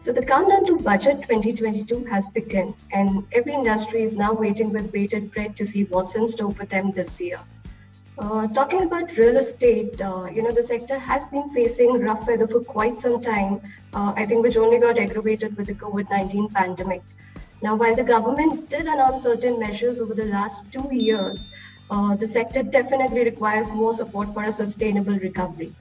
So the countdown to Budget 2022 has begun, and every industry is now waiting with bated breath to see what's in store for them this year. Talking about real estate, the sector has been facing rough weather for quite some time, I think which only got aggravated with the COVID-19 pandemic. Now, while the government did announce certain measures over the last 2 years, the sector definitely requires more support for a sustainable recovery.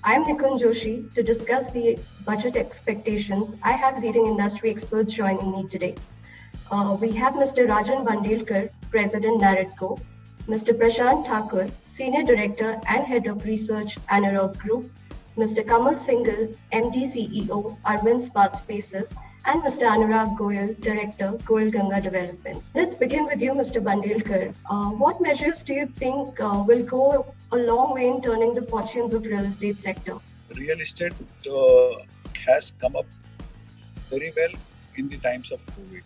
I'm Nikun Joshi. To discuss the budget expectations, I have leading industry experts joining me today. We have Mr. Rajan Bandelkar, President NAREDCO, Mr. Prashant Thakur, Senior Director and Head of Research, Anurag Group, Mr. Kamal Singhal, MD CEO, Urban Smart Spaces, and Mr. Anurag Goyal, Director, Goyal Ganga Developments. Let's begin with you, Mr. Bandelkar. What measures do you think will go a long way in turning the fortunes of real estate sector? Real estate has come up very well in the times of COVID.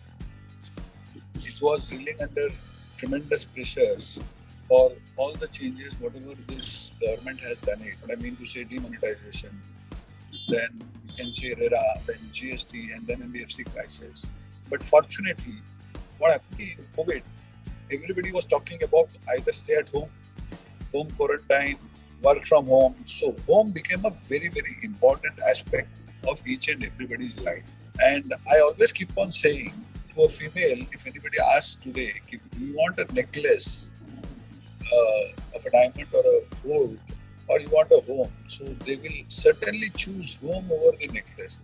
It was reeling under tremendous pressures for all the changes, whatever this government has done it. But I mean to say demonetization, then you can say RERA, then GST, and then NBFC crisis. But fortunately, what happened in COVID, everybody was talking about either stay at home, home quarantine, work from home. So home became a very, very important aspect of each and everybody's life. And I always keep on saying to a female, if anybody asks today, do you want a necklace of a diamond or a gold, or you want a home? So they will certainly choose home over the necklace,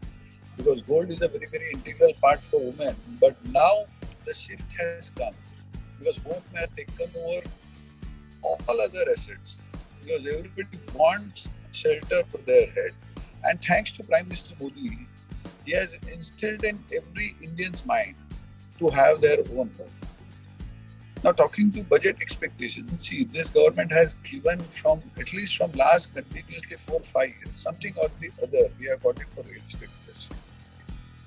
because gold is a very, very integral part for women. But now the shift has come, because home has taken over all other assets, because everybody wants shelter for their head. And thanks to Prime Minister Modi, he has instilled in every Indian's mind to have their own home. Now, talking to budget expectations, see, this government has given at least from last continuously 4 or 5 years, something or the other, we have got it for real estate industry.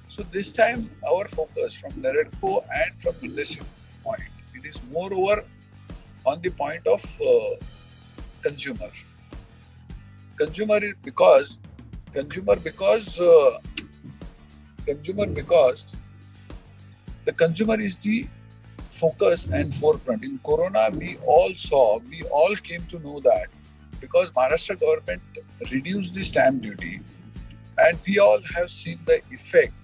So this time, our focus from NAREDCO and from industry point, it is moreover on the point of consumer. Consumer because the consumer is the focus and forefront. In Corona, we all came to know that because Maharashtra government reduced the stamp duty, and we all have seen the effect,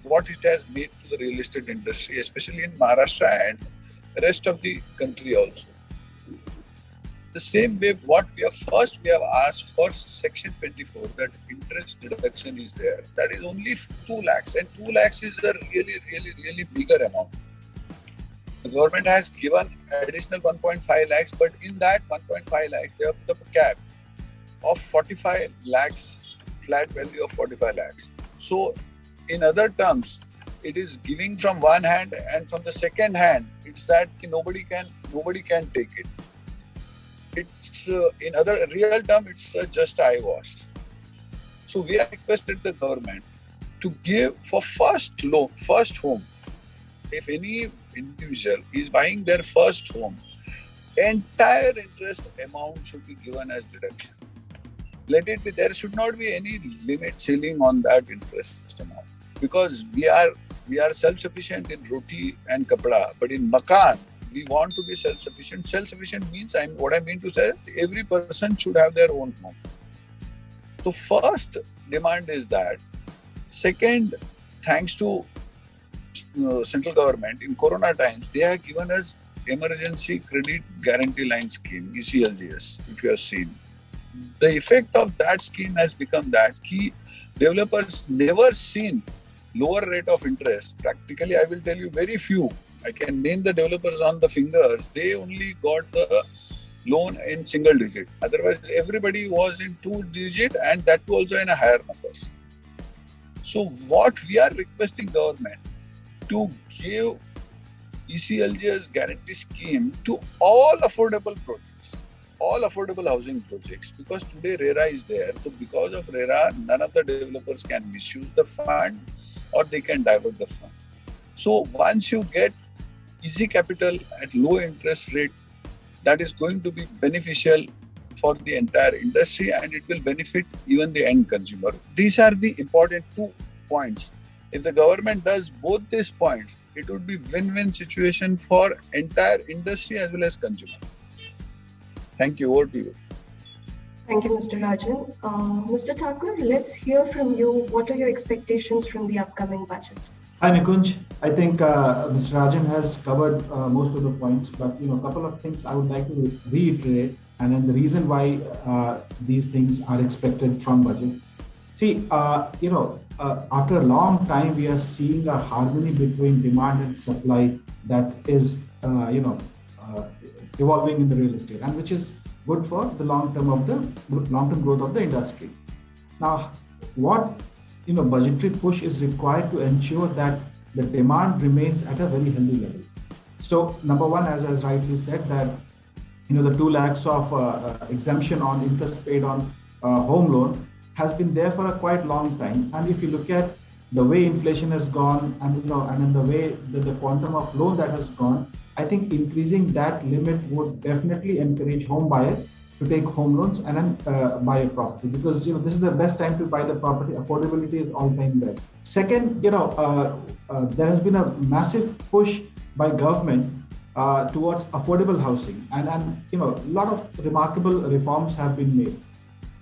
what it has made to the real estate industry, especially in Maharashtra and the rest of the country also. The same way, what we have asked for Section 24, that interest deduction is there. That is only 2 lakhs, and 2 lakhs is a really, really, really bigger amount. The government has given additional 1.5 lakhs, but in that 1.5 lakhs, they have put up a cap of 45 lakhs, flat value of 45 lakhs. So, in other terms, it is giving from one hand, and from the second hand, it's that nobody can take it. It's in other real term, it's just eyewash. So we have requested the government to give for first home. If any individual is buying their first home, entire interest amount should be given as deduction. Let it be. There should not be any limit ceiling on that interest amount, because we are self-sufficient in roti and kapda, but in makan, we want to be self-sufficient. Self-sufficient means, what I mean to say, every person should have their own home. So first demand is that. Second, thanks to central government, in Corona times, they have given us Emergency Credit Guarantee Line Scheme, ECLGS, if you have seen. The effect of that scheme has become that key developers never seen lower rate of interest. Practically, I will tell you very few. I can name the developers on the fingers. They only got the loan in single digit. Otherwise, everybody was in 2 digit, and that too also in a higher numbers. So what we are requesting government to give ECLGS guarantee scheme to all affordable projects, all affordable housing projects, because today RERA is there. So because of RERA, none of the developers can misuse the fund or they can divert the fund. So once you get easy capital at low interest rate, that is going to be beneficial for the entire industry, and it will benefit even the end consumer. These are the important 2 points If the government does both these points, it would be win-win situation for entire industry as well as consumer. Thank you. Over to you. Thank you, Mr. Rajan. Mr. Thakur, let's hear from you. What are your expectations from the upcoming budget? Hi, Nikunj. I think Mr. Rajan has covered most of the points, but a couple of things I would like to reiterate, and then the reason why these things are expected from budget. See, after a long time, we are seeing a harmony between demand and supply that is, evolving in the real estate, and which is good for the long-term growth of the industry. Now, what budgetary push is required to ensure that the demand remains at a very healthy level. So, number one, as rightly said, that the 2 lakhs of exemption on interest paid on home loan has been there for a quite long time. And if you look at the way inflation has gone, and in the way that the quantum of loan that has gone, I think increasing that limit would definitely encourage home buyers to take home loans and then buy a property, because this is the best time to buy the property. Affordability is all-time best. Second, there has been a massive push by government towards affordable housing, and a lot of remarkable reforms have been made.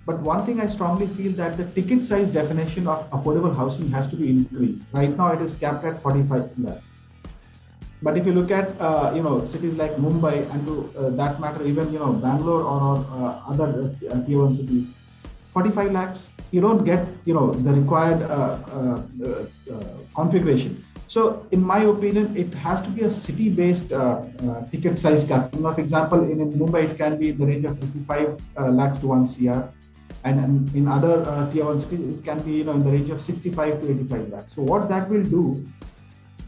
But one thing I strongly feel that the ticket size definition of affordable housing has to be increased. Right now, it is capped at 45 lakhs. But if you look at cities like Mumbai, and to that matter even Bangalore or other tier 1 cities, 45 lakhs you don't get the required configuration. So in my opinion, it has to be a city-based ticket size cap. For example, in Mumbai it can be in the range of 55 lakhs to 1 CR, and in other tier 1 cities it can be in the range of 65 to 85 lakhs. So what that will do,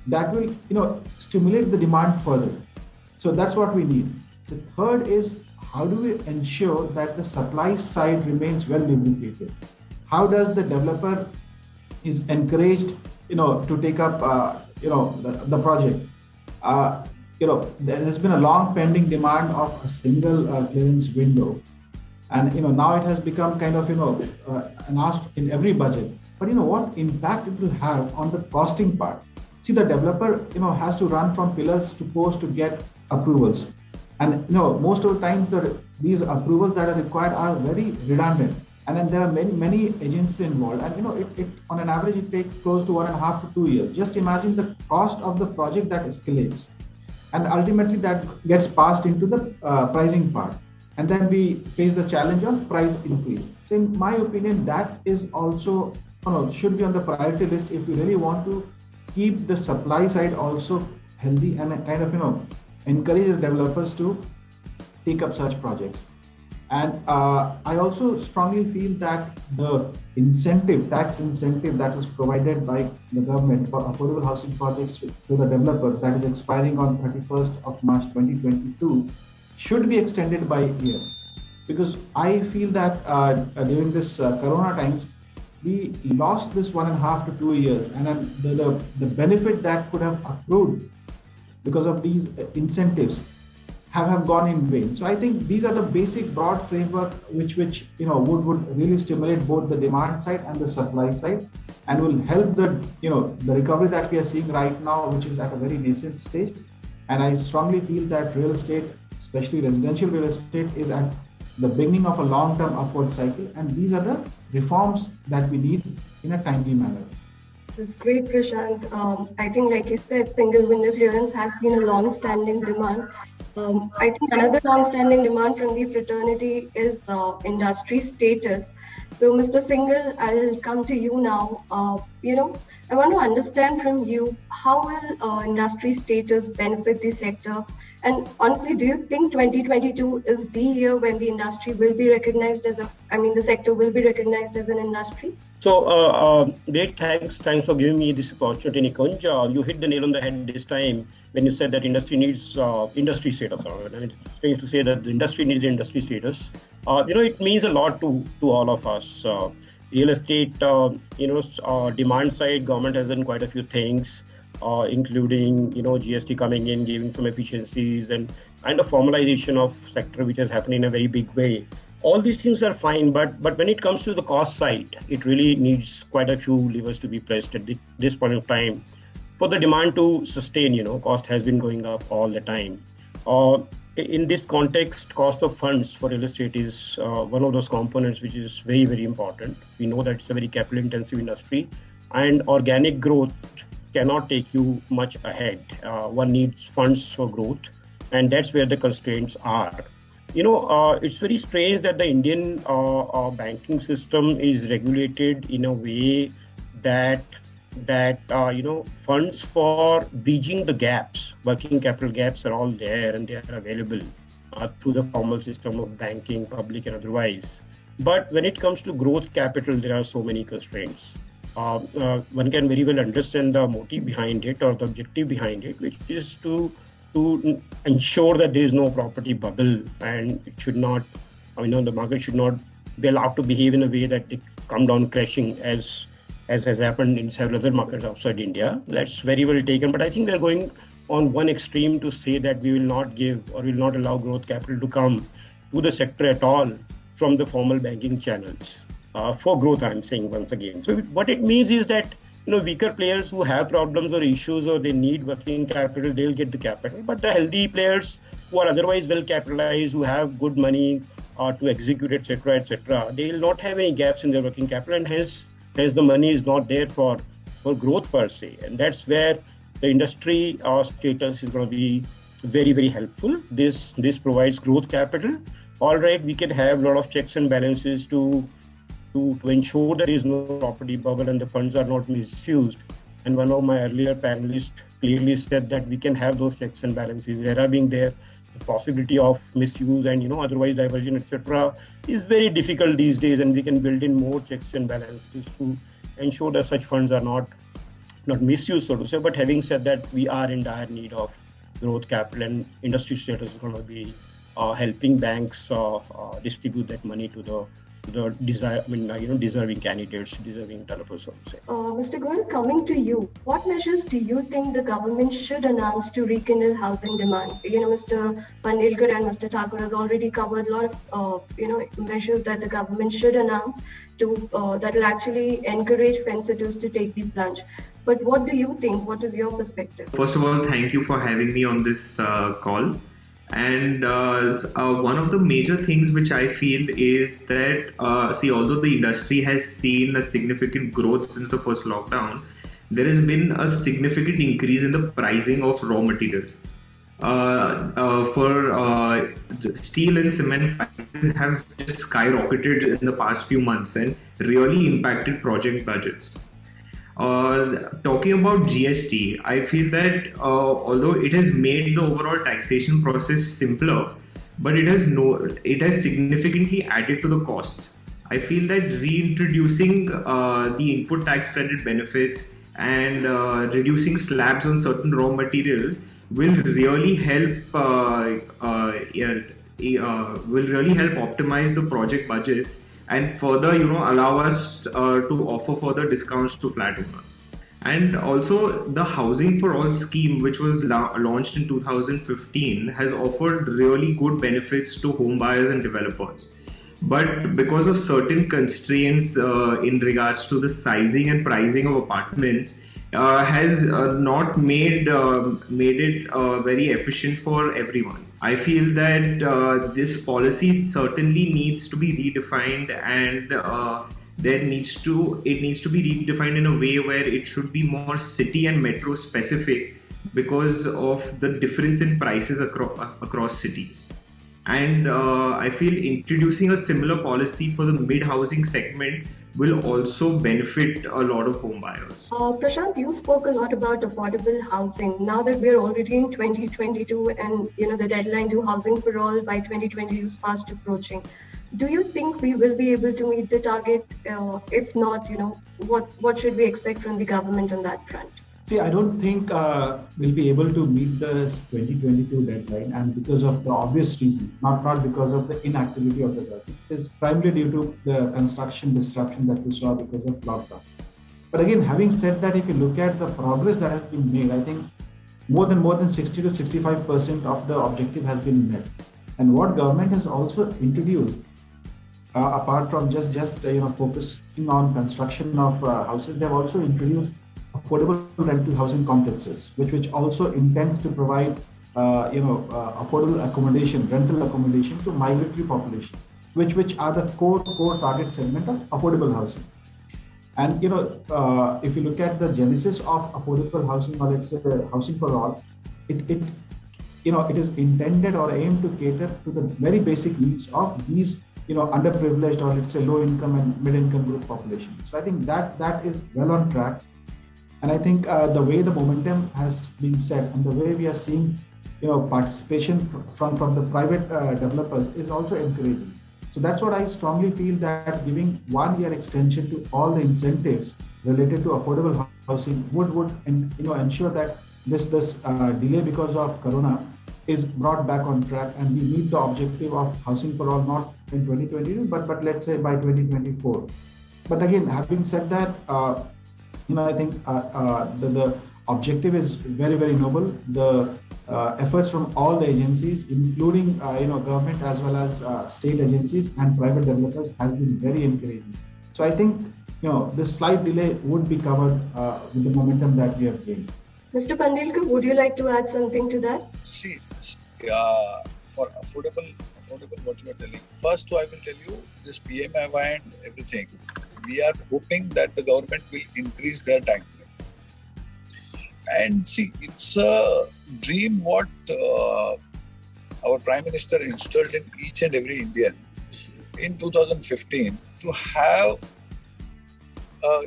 that will stimulate the demand further. So that's what we need. The third is, how do we ensure that the supply side remains well lubricated? How does the developer is encouraged to take up the project? There has been a long pending demand of a single clearance window, and now it has become kind of an ask in every budget. But what impact it will have on the costing part? See, the developer, has to run from pillars to post to get approvals. And, most of the times these approvals that are required are very redundant. And then there are many agencies involved. And, it on an average, it takes close to 1.5 to 2 years. Just imagine the cost of the project that escalates. And ultimately that gets passed into the pricing part. And then we face the challenge of price increase. So in my opinion, that is also, should be on the priority list if we really want to keep the supply side also healthy and kind of encourage the developers to take up such projects. And I also strongly feel that the tax incentive that was provided by the government for affordable housing projects to the developers, that is expiring on 31st of March 2022, should be extended by a year. Because I feel that during this Corona times, we lost this 1.5 to 2 years, and then the benefit that could have accrued because of these incentives have gone in vain. So I think these are the basic broad framework which would really stimulate both the demand side and the supply side, and will help the recovery that we are seeing right now, which is at a very nascent stage. And I strongly feel that real estate, especially residential real estate, is at the beginning of a long-term upward cycle, and these are the reforms that we need in a timely manner. That's great, Prashant. I think, like you said, single window clearance has been a long-standing demand. I think another long-standing demand from the fraternity is industry status. So, Mr. Singhal, I'll come to you now. I want to understand from you, how will industry status benefit the sector? And honestly, do you think 2022 is the year when the industry will be recognized the sector will be recognized as an industry? So, great, thanks for giving me this opportunity, Nikunj. You hit the nail on the head this time when you said that industry needs industry status. It's strange to say that the industry needs industry status. It means a lot to all of us. Real estate, demand side, government has done quite a few things, including, GST coming in, giving some efficiencies, and a formalization of sector which has happened in a very big way. All these things are fine, but when it comes to the cost side, it really needs quite a few levers to be pressed at this point of time for the demand to sustain. Cost has been going up all the time. In this context, cost of funds for real estate is one of those components which is very, very important. We know that it's a very capital intensive industry, and organic growth cannot take you much ahead. One needs funds for growth, and that's where the constraints are. It's very strange that the Indian banking system is regulated in a way that funds for bridging the gaps, working capital gaps, are all there and they are available through the formal system of banking, public and otherwise. But when it comes to growth capital, there are so many constraints. One can very well understand the motive behind it or the objective behind it, which is to ensure that there is no property bubble, and it should not, the market should not be allowed to behave in a way that they come down crashing as has happened in several other markets outside India. That's very well taken. But I think they're going on one extreme to say that we will not give or will not allow growth capital to come to the sector at all from the formal banking channels. For growth, I'm saying once again. So what it means is that weaker players who have problems or issues or they need working capital, they'll get the capital. But the healthy players who are otherwise well capitalized, who have good money to execute, etc., they will not have any gaps in their working capital, and hence the money is not there for growth per se. And that's where the industry status is going to be very, very helpful. This provides growth capital. All right, we can have a lot of checks and balances to ensure there is no property bubble and the funds are not misused. And one of my earlier panelists clearly said that we can have those checks and balances. There being there, the possibility of misuse and otherwise diversion, etc., is very difficult these days, and we can build in more checks and balances to ensure that such funds are not misused, so to say. But having said that, we are in dire need of growth capital, and industry status is going to be helping banks distribute that money to the deserving candidates, deserving developers, so to say. Mr. Goel, coming to you, what measures do you think the government should announce to rekindle housing demand? Mr. Bandelkar and Mr. Thakur has already covered a lot of measures that the government should announce that will actually encourage fence sitters to take the plunge. But what do you think? What is your perspective? First of all, thank you for having me on this call. And one of the major things which I feel is that, although the industry has seen a significant growth since the first lockdown, there has been a significant increase in the pricing of raw materials. For steel and cement prices have just skyrocketed in the past few months and really impacted project budgets. Talking about GST, I feel that although it has made the overall taxation process simpler, but it has significantly added to the costs. I feel that reintroducing the input tax credit benefits and reducing slabs on certain raw materials will really help optimize the project budgets and further, allow us to offer further discounts to flat owners. And also, the Housing for All scheme, which was launched in 2015, has offered really good benefits to home buyers and developers. But because of certain constraints in regards to the sizing and pricing of apartments, has not made it very efficient for everyone. I feel that this policy certainly needs to be redefined, and it needs to be redefined in a way where it should be more city and metro specific because of the difference in prices across cities. And I feel introducing a similar policy for the mid-housing segment will also benefit a lot of home buyers. Prashant, you spoke a lot about affordable housing. Now that we're already in 2022 and the deadline to Housing for All by 2020 is fast approaching, do you think we will be able to meet the target? If not, what should we expect from the government on that front? See, I don't think we'll be able to meet the 2022 deadline, and because of the obvious reason, not because of the inactivity of the government. It's primarily due to the construction disruption that we saw because of lockdown. But again, having said that, if you look at the progress that has been made, I think more than 60 to 65% of the objective has been met. And what government has also introduced apart from just focusing on construction of houses, they have also introduced affordable rental housing complexes, which also intends to provide affordable accommodation, rental accommodation to migratory population, which are the core target segment of affordable housing. And if you look at the genesis of affordable housing, or let's say housing for all, it is intended or aimed to cater to the very basic needs of these underprivileged, or let's say low income and mid income group population. So I think that is well on track. And I think the way the momentum has been set and the way we are seeing participation from the private developers is also encouraging. So that's what I strongly feel, that giving 1 year extension to all the incentives related to affordable housing would ensure that this delay because of Corona is brought back on track, and we meet the objective of housing for all, not in 2022, but let's say by 2024. But again, having said that, I think the objective is very, very noble. The efforts from all the agencies, including government as well as state agencies and private developers, has been very encouraging. So I think this slight delay would be covered with the momentum that we have gained. Mr. Bandelkar, would you like to add something to that? See, for affordable, what you are telling. First, I will tell you this PMAY and everything. We are hoping that the government will increase their timeline. And see, it's a dream what our Prime Minister instilled in each and every Indian in 2015 to have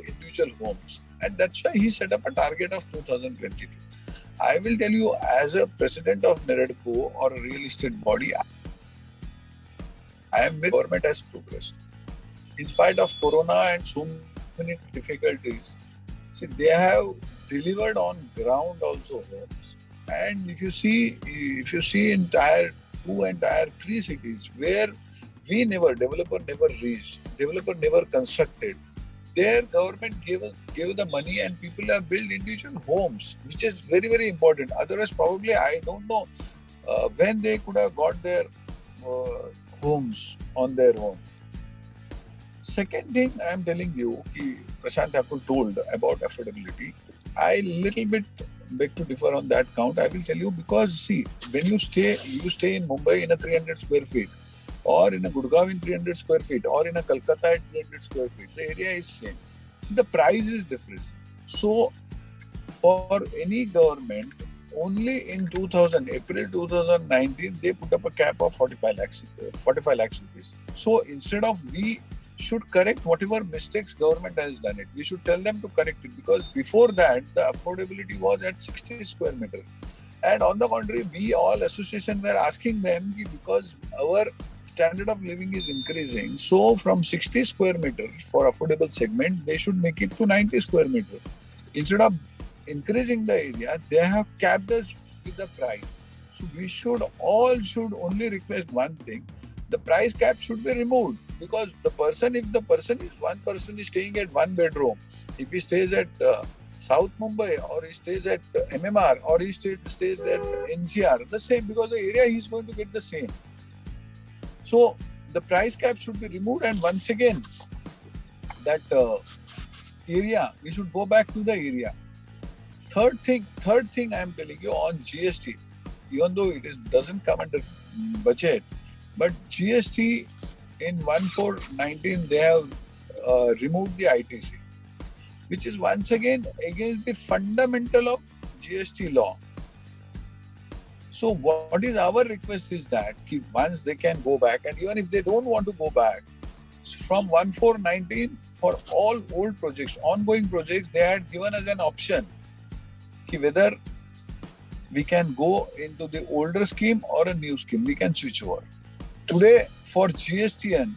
individual homes. And that's why he set up a target of 2022. I will tell you, as a president of NAREDCO or a real estate body, I am with government has progressed. In spite of Corona and so many difficulties, see, they have delivered on ground also homes. And if you see in tier 2 and tier 3 cities where developer never reached, developer never constructed, their government gave the money and people have built individual homes, which is very, very important. Otherwise, probably, I don't know when they could have got their homes on their own. Second thing I am telling you, Prashant Thakur told about affordability. I little bit beg to differ on that count. I will tell you, because see, when you stay in Mumbai in a 300 square feet, or in a Gurgaon in 300 square feet, or in a Kolkata at 300 square feet, the area is same. See, the price is different. So, for any government, only in April 2019, they put up a cap of 45 lakhs rupees. So, instead of we should correct whatever mistakes government has done it, we should tell them to correct it, because before that, the affordability was at 60 square meter. And on the contrary, we all association were asking them, because our standard of living is increasing, so from 60 square meter for affordable segment, they should make it to 90 square meter. Instead of increasing the area, they have capped us with the price. So we should only request one thing: the price cap should be removed, because if one person is staying at one bedroom, if he stays at South Mumbai, or he stays at MMR, or he stays at NCR, the same, because the area he is going to get the same. So the price cap should be removed, and once again, that area, we should go back to the area. Third thing I am telling you on GST, even though doesn't come under budget, but GST in 1/4/19 they have removed the ITC, which is once again against the fundamental of GST law. So what is our request is that once they can go back, and even if they don't want to go back, from 1/4/19 for all old projects, ongoing projects, they had given us an option whether we can go into the older scheme or a new scheme, we can switch over. Today, for GSTN,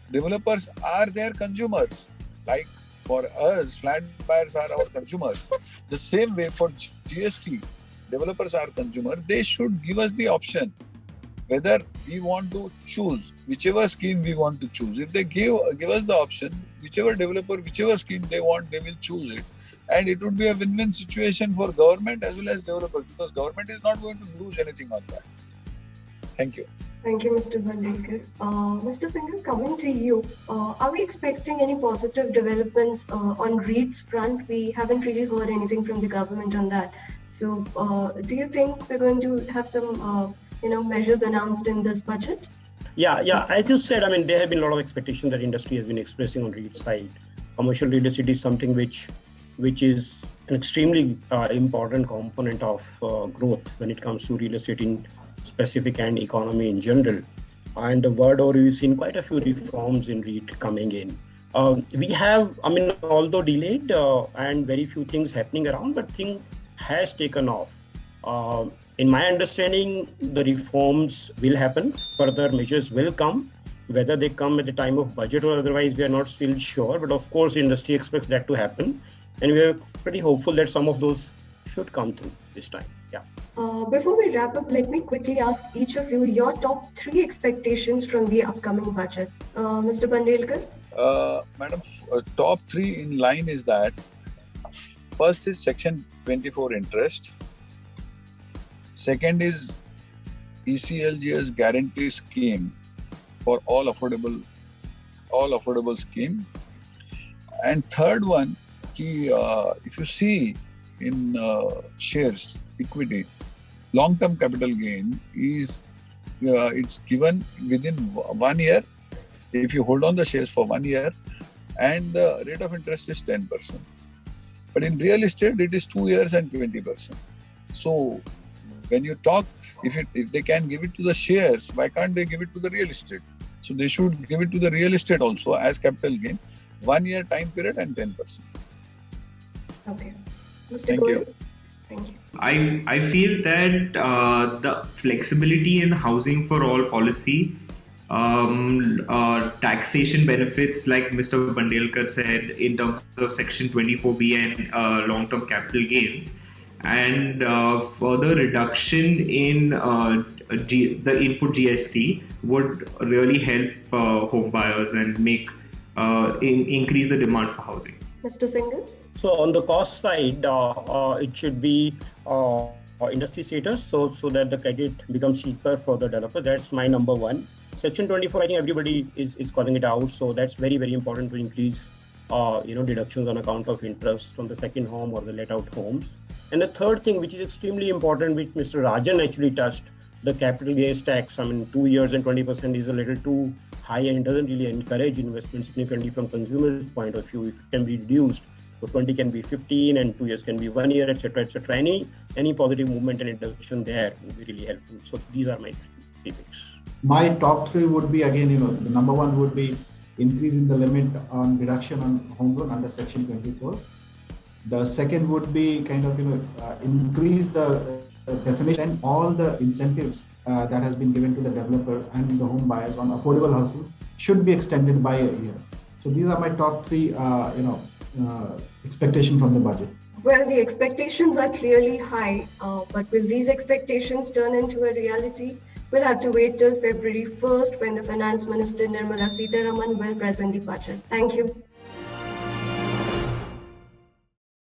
developers are their consumers. Like for us, flat buyers are our consumers. The same way for GST, developers are consumers. They should give us the option whether we want to choose whichever scheme we want to choose. If they give us the option, whichever developer, whichever scheme they want, they will choose it. And it would be a win-win situation for government as well as developers, because government is not going to lose anything on that. Thank you. Thank you, Mr. Bandelkar. Mr. Singhal, coming to you, are we expecting any positive developments on REITs front? We haven't really heard anything from the government on that. So, do you think we're going to have some, measures announced in this budget? Yeah. As you said, I mean, there have been a lot of expectations that industry has been expressing on REIT side. Commercial real estate is something which is an extremely important component of growth when it comes to real estate in specific and economy in general. And the word over, we've seen quite a few reforms in REIT coming in. We have, I mean, although delayed and very few things happening around, but thing has taken off. In my understanding, the reforms will happen. Further measures will come. Whether they come at the time of budget or otherwise, we are not still sure. But of course, industry expects that to happen. And we are pretty hopeful that some of those should come through this time. Yeah. Before we wrap up, let me quickly ask each of you your top 3 expectations from the upcoming budget. Mr. Bandelkar? Madam, top 3 in line is that first is Section 24 interest. Second is ECLGS guarantee scheme for all affordable scheme. And third one, if you see in shares equity, long-term capital gain is it's given within 1 year if you hold on the shares for 1 year, and the rate of interest is 10%. But in real estate, it is 2 years and 20%. So when you talk, if they can give it to the shares, why can't they give it to the real estate? So they should give it to the real estate also as capital gain, 1 year time period and 10%. Okay. Mr. Thank Goyal? you. Thank you. I feel that the flexibility in housing for all policy, taxation benefits like Mr. Bandelkar said in terms of Section 24B and long-term capital gains, and further reduction in the input GST would really help home buyers and make increase the demand for housing. Mr. Singhal? So on the cost side, it should be industry status so that the credit becomes cheaper for the developer. That's my number one. Section 24, I think everybody is calling it out. So that's very, very important to increase deductions on account of interest from the second home or the let out homes. And the third thing, which is extremely important, which Mr. Rajan actually touched, the capital gains tax. I mean, 2 years and 20% is a little too high and it doesn't really encourage investment significantly from consumers' point of view. If it can be reduced, so 20 can be 15 and 2 years can be 1 year, etc., etc. Any positive movement and introduction there would be really helpful. So these are my 3 picks. My top 3 would be, again, the number 1 would be increasing the limit on reduction on home loan under Section 24. The second would be increase the definition and all the incentives that has been given to the developer and the home buyers on affordable housing should be extended by a year. So these are my top 3, expectation from the budget. Well, the expectations are clearly high, but will these expectations turn into a reality? We'll have to wait till February 1st when the Finance Minister Nirmala Sitharaman will present the budget. Thank you.